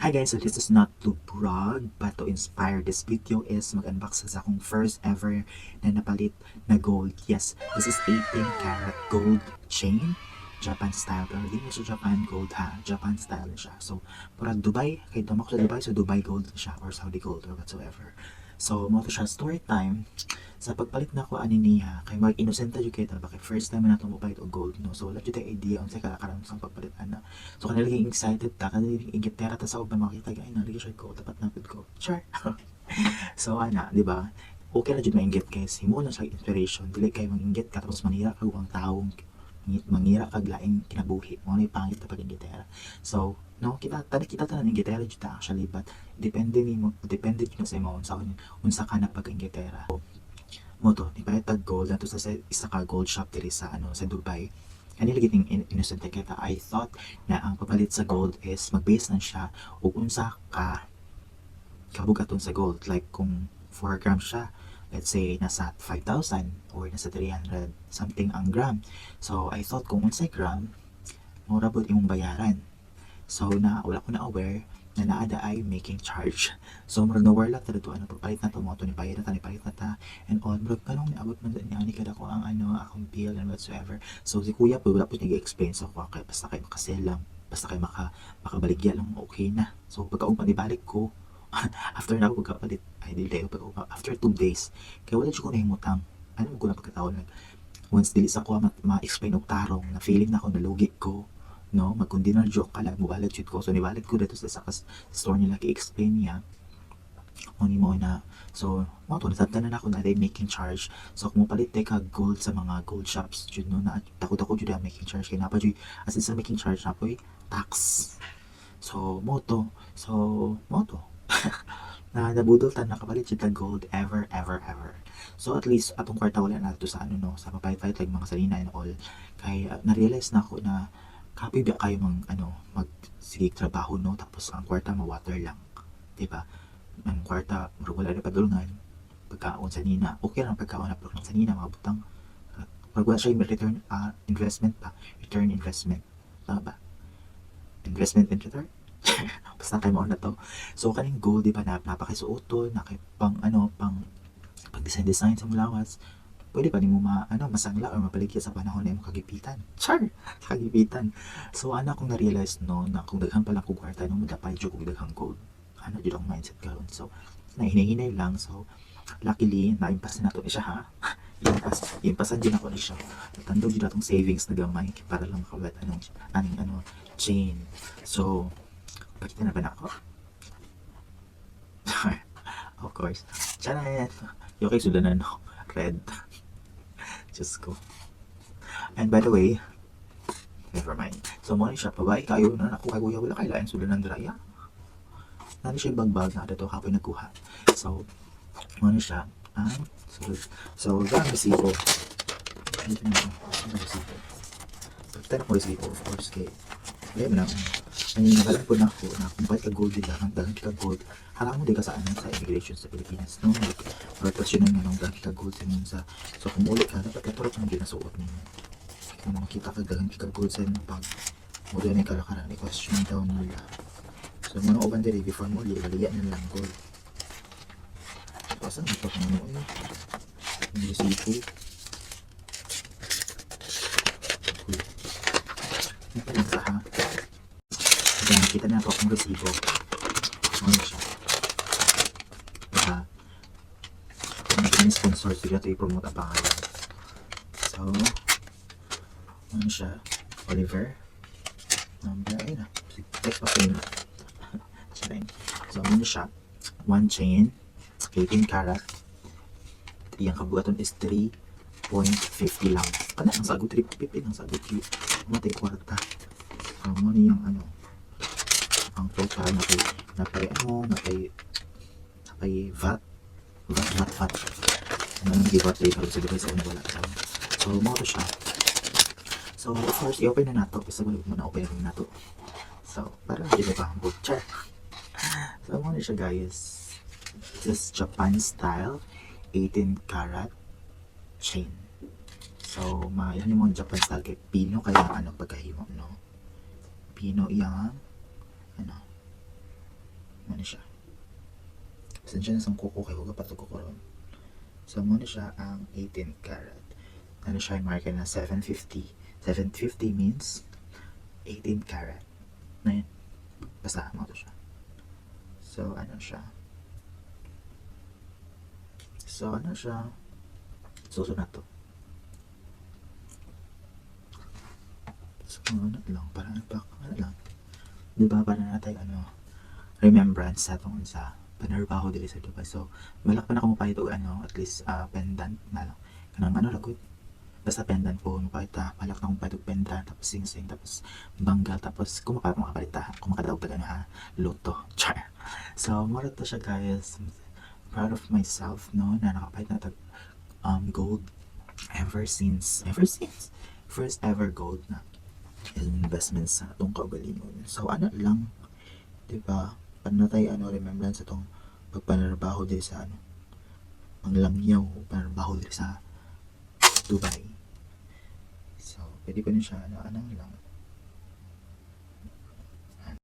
Hi guys, so this is not to brag but to inspire. This video is mag-unbox sa akong first ever na napalit na gold. Yes, this is 18 karat gold chain. Japan style, pero hindi siya Japan gold ha, Japan style na siya. So, parang Dubai, kahit naman ako sa Dubai, so Dubai gold na siya or Saudi gold or whatsoever. So, mo to siya story time. Sa pagpalit na ko ani niya, kay mag inosenta jud kay ta, bakit first time na ito mo palit og gold, no? So, wala jud tay idea unsa kalakaran sa pagpalit ana. So, kanila lagi excited ta, kanila lagi igitera ta sa uban makita gay na lagi siya ko, tapat na pud ko. Sure. So, ana, di ba? Okay na jud mainggit guys, himo na siya inspiration, dili kay manginggit ka tapos manira kag ang taong mangira kag laing kinabuhi mo ni pangit na pagingitera. So no, kita tanan ng gitera jud ta actually, but depende jud sa imo unsa ka na pagingitera mo to. Di ba tag gold na to sa isa ka gold shop diri sa sa Dubai. Ani lagi ting innocent kita, I thought na ang papalit sa gold is mag-base na siya ug unsa ka kabugaton sa gold, like kung 4 grams siya, let's say nasa 5,000 or nasa 300 something ang gram. So I thought kung unsay gram mura pod imong bayaran. So wala ko na aware na naada ay making charge. So murag na warlock ta dito pagpalit na to mo to ni bayad na ta and all murag kanong niabot man ni kada ko ang akong bill and whatsoever. So si kuya po wala po nag-explain sa ko, kay basta kay makasell lang, basta kay makabaligya lang, okay na. So pagkaong panibalik ko after na ako pagkapalit, ay dili tayo after 2 days, kaya wala ko nahimutang ano ko na pagkataon lang once dili sa ko ma-explain og tarong na feeling na ako nalugi ko, no, magkundi na joke ka lang mubalat jud ko. So nibalit ko dito sa store nila ki-explain niya mo ni mo na. So mo to nasabtan na ako na they making charge. So kung palit tay ka gold sa mga gold shops jud, no, na takot ako jud making charge kay napa jud as in sa making charge na poy tax. So moto na nabudol ta nakapalit siya gold ever. So at least atong kwarta wala na to sa no, sa papayt-payt like mga salina and all. Kay na-realize na ako na kapi ba kayo mag sige trabaho, no, tapos ang kwarta ma-water lang, di ba? Ang kwarta wala na padulungan, pagkaon sa nina okay lang, pagkaon na pero sa nina mga butang pag wala siya return investment pa, return investment, tama ba? Investment in return. Basta kay mo na to. So kaning gold di ba napakisuoton na kay pang pag design sa mulawas. Pwede pa nimo masangla or mapaligya sa panahon na imong kagipitan. Char, kagipitan. So ana kong na-realize no na kung daghan pa lang kog kwarta no madapay jud kog daghang gold. Ano jud ang mindset karon. So nahinay-hinay lang. So luckily na-impas na to ni siya ha. Impasan din ako ni siya. Tandog jud atong savings na gamay para lang makabat aning chain. So pakita na ba na ako? Of course. Charan! Yung kay sudanan no? Red. Diyos ko. And by the way, never mind. So mo ni siya, pabay kayo na ako kay kuya wala kay lain sudanan draya. Nani siya bagbag na dito kapoy nagkuha. So mo ni siya. So gamit resibo. Ito na resibo. Pagtan ako resibo, of course kay ayun na. Ay nakalag po na ako na kung bakit ka gold nila, ang dalang ka gold. Harang mo di ka sa sa immigration sa Pilipinas, no? Pagkasyon na nung dalang ka gold sa sa. So kung uli ka, dapat katurot mo ginasuot ninyo. Kung makita ka dalang ka gold sa inyo pag muli na yung kalakaran, i-question daw nila. So mga uban diri, before mo uli, baliyan na lang gold. So asan ito kung ano yun? Hindi sipo. Napalinsa ha. Then, kita na po akong resibo. Ano siya? Diba? Ang sponsor sila ito i-promote ang pangalan. So, ano siya? Oliver. Number, ayun na. Text pa kayo na. So, ano siya? One chain. 18 karat. Iyang kabugaton is 3.50 lang. Kana ang sagot 3.50 lang sagot 3. Matay kwarta. Mo niyang ang total napay VAT. Ano nang givat ay pero sige sa una wala. So mo to siya. So first i-open na nato kasi wala mo na open na nato. So para di ba ang butcher. So mo na siya guys. This Japan style 18 karat chain. So yan yung Japan style kay Pino kaya pagkahimo no. Pino iyang siya. Pasensya na sa kuko kay huwag patog ko ron. So mo na siya ang 18 karat. Ano siya yung marker na 750. 750 means 18 karat. Na yun. Basta mo to siya. So ano siya? Susunod to. So ano lang, parang ano lang. Diba parang natin remembrance sa itong sa panarbaho dili sa Dubai. So malak pa na kung mapahit og at least pendant na lang. Kanang lagot. Basta pendant po mapahit malak na kung mapahit og pendant tapos sing-sing tapos banggal tapos kung makapalit kung makadaog pa luto. Char. So mura to siya guys. Proud of myself no na nakapahit na tag gold ever since first ever gold na investment sa itong kaugalingon. So ano lang, diba? Panatay remembrance sa itong pagpanarbaho din sa ang langyaw panarbaho din sa Dubai. So pwede pa rin siya lang